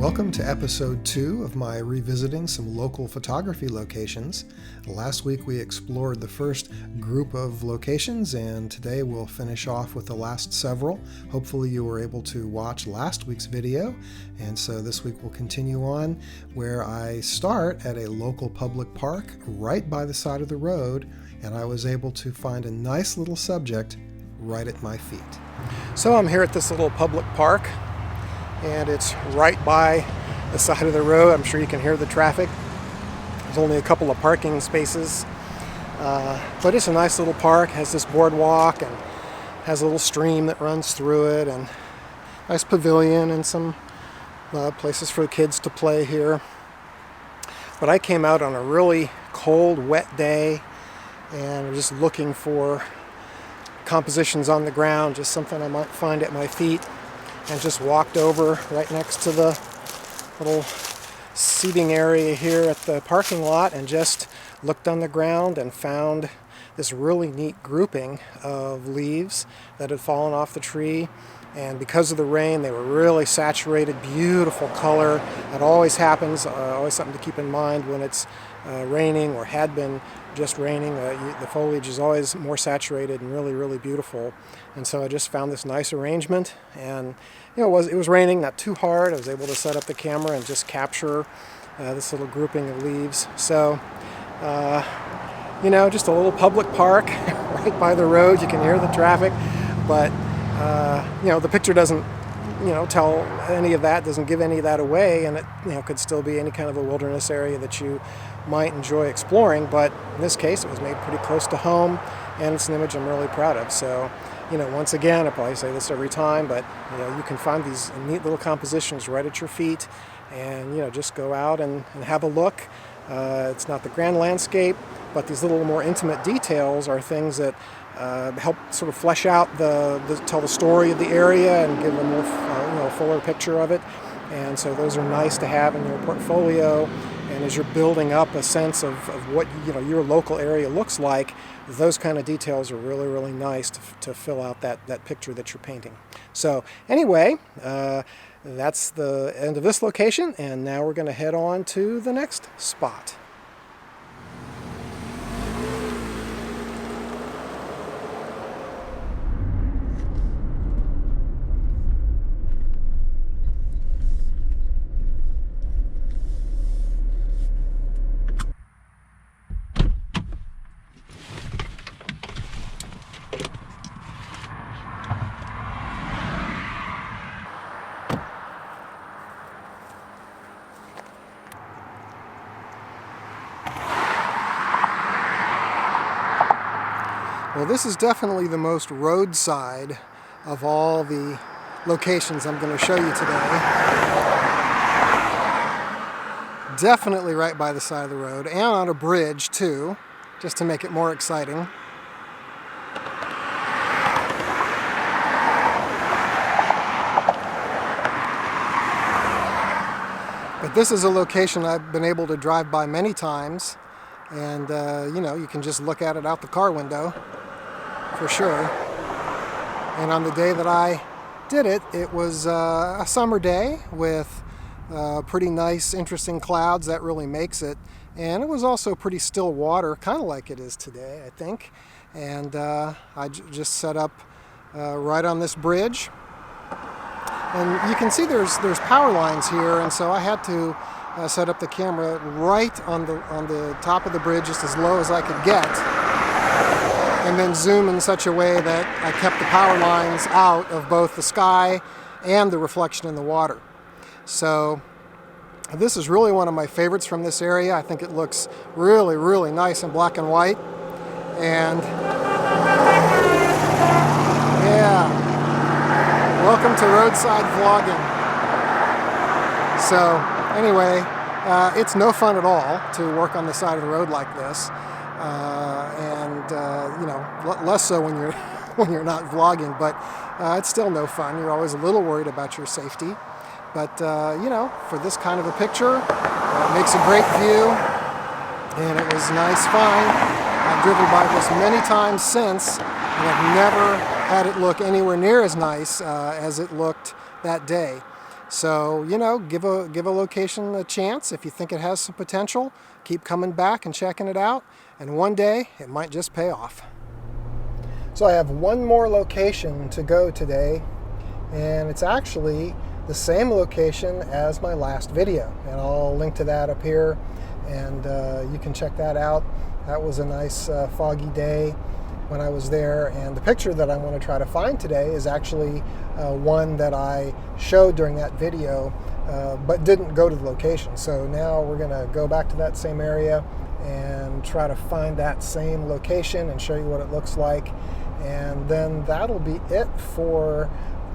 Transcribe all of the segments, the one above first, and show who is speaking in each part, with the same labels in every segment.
Speaker 1: Welcome to episode 2 of my revisiting some local photography locations. Last week we explored the first group of locations, and today we'll finish off with the last several. Hopefully you were able to watch last week's video, and so this week we'll continue on where I start at a local public park right by the side of the road, and I was able to find a nice little subject right at my feet. So I'm here at this little public park, and it's right by the side of the road. I'm sure you can hear the traffic. There's only a couple of parking spaces, but it's a nice little park. It has this boardwalk and has a little stream that runs through it, and nice pavilion and some places for the kids to play here. But I came out on a really cold, wet day, and I'm just looking for compositions on the ground, just something I might find at my feet. And just walked over right next to the little seating area here at the parking lot and just looked on the ground and found this really neat grouping of leaves that had fallen off the tree. And because of the rain, they were really saturated, beautiful color. That always happens, always something to keep in mind when it's raining or had been just raining. The foliage is always more saturated and really, really beautiful. And so I just found this nice arrangement, and it was raining, not too hard. I was able to set up the camera and just capture this little grouping of leaves. So, just a little public park right by the road. You can hear the traffic, but the picture doesn't tell any of that, doesn't give any of that away, and it could still be any kind of a wilderness area that you might enjoy exploring. But in this case, it was made pretty close to home, and it's an image I'm really proud of. So, once again, I probably say this every time, but you can find these neat little compositions right at your feet, and just go out and have a look. It's not the grand landscape, but these little more intimate details are things that help sort of flesh out tell the story of the area and give a more fuller picture of it. And so those are nice to have in your portfolio. And as you're building up a sense of what your local area looks like, those kind of details are really, really nice to fill out that picture that you're painting. So anyway, that's the end of this location, and now we're going to head on to the next spot. Well, this is definitely the most roadside of all the locations I'm going to show you today. Definitely right by the side of the road, and on a bridge too, just to make it more exciting. But this is a location I've been able to drive by many times, and you can just look at it out the car window. For sure. And on the day that I did it, it was a summer day with pretty nice, interesting clouds. That really makes it. And it was also pretty still water, kind of like it is today, I think. And I just set up right on this bridge. And you can see there's power lines here, and so I had to set up the camera right on the top of the bridge, just as low as I could get, and then zoom in such a way that I kept the power lines out of both the sky and the reflection in the water. So this is really one of my favorites from this area. I think it looks really, really nice in black and white. And yeah, welcome to roadside vlogging. So anyway, it's no fun at all to work on the side of the road like this. Less so when you're not vlogging, but it's still no fun. You're always a little worried about your safety. But for this kind of a picture, it makes a great view, and it was nice find. I've driven by this many times since, and I've never had it look anywhere near as nice as it looked that day. So, you know, give a location a chance. If you think it has some potential, keep coming back and checking it out, and one day it might just pay off. So I have one more location to go today, and it's actually the same location as my last video, and I'll link to that up here, and you can check that out. That was a nice foggy day when I was there, and the picture that I'm going to try to find today is actually one that I showed during that video, but didn't go to the location. So now we're going to go back to that same area and try to find that same location and show you what it looks like, and then that'll be it for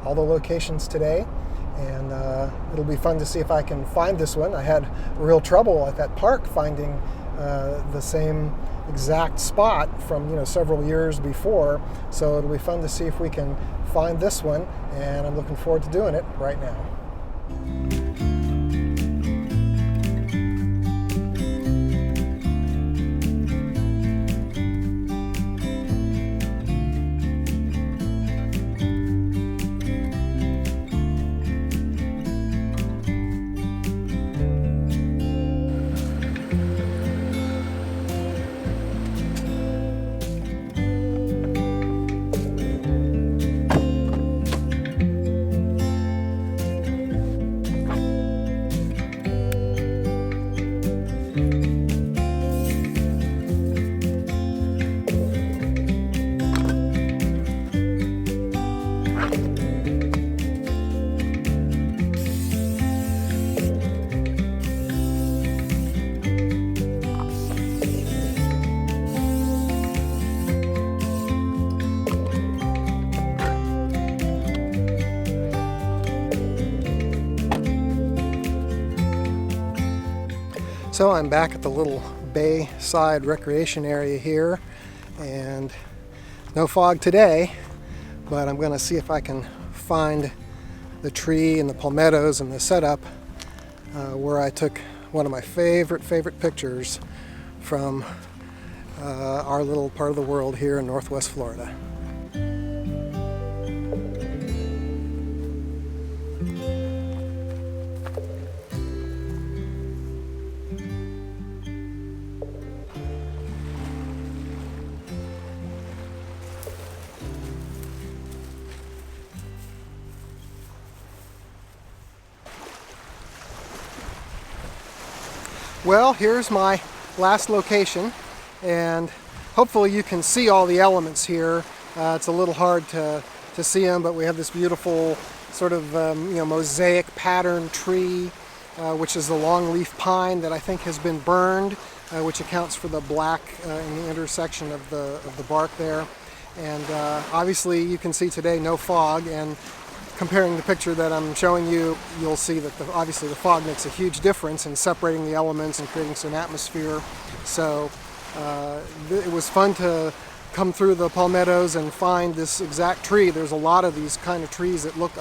Speaker 1: all the locations today. And it'll be fun to see if I can find this one. I had real trouble at that park finding the same exact spot from several years before, so it'll be fun to see if we can find this one, and I'm looking forward to doing it right now. So I'm back at the little bayside recreation area here, and no fog today, but I'm going to see if I can find the tree and the palmettos and the setup where I took one of my favorite pictures from our little part of the world here in Northwest Florida. Well, here's my last location, and hopefully you can see all the elements here. It's a little hard to see them, but we have this beautiful sort of mosaic pattern tree, which is the longleaf pine that I think has been burned, which accounts for the black in the intersection of the bark there. And obviously you can see today no fog, and comparing the picture that I'm showing you, you'll see that obviously the fog makes a huge difference in separating the elements and creating some atmosphere. So it was fun to come through the palmettos and find this exact tree. There's a lot of these kind of trees that look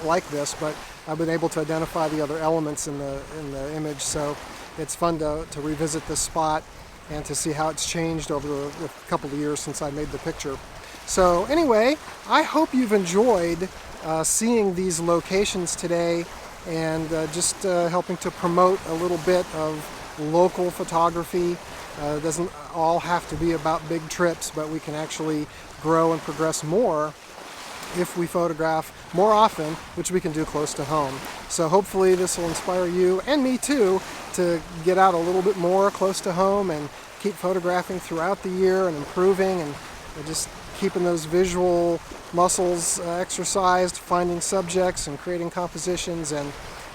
Speaker 1: like this, but I've been able to identify the other elements in the image. So it's fun to revisit this spot and to see how it's changed over the couple of years since I made the picture. So anyway, I hope you've enjoyed seeing these locations today, and just helping to promote a little bit of local photography. It doesn't all have to be about big trips, but we can actually grow and progress more if we photograph more often, which we can do close to home. So hopefully this will inspire you, and me too, to get out a little bit more close to home and keep photographing throughout the year and improving, and just keeping those visual muscles exercised, finding subjects and creating compositions, and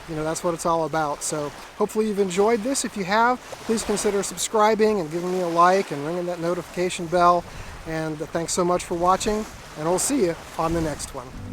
Speaker 1: that's what it's all about. So hopefully you've enjoyed this. If you have, please consider subscribing and giving me a like and ringing that notification bell. And thanks so much for watching, and we'll see you on the next one.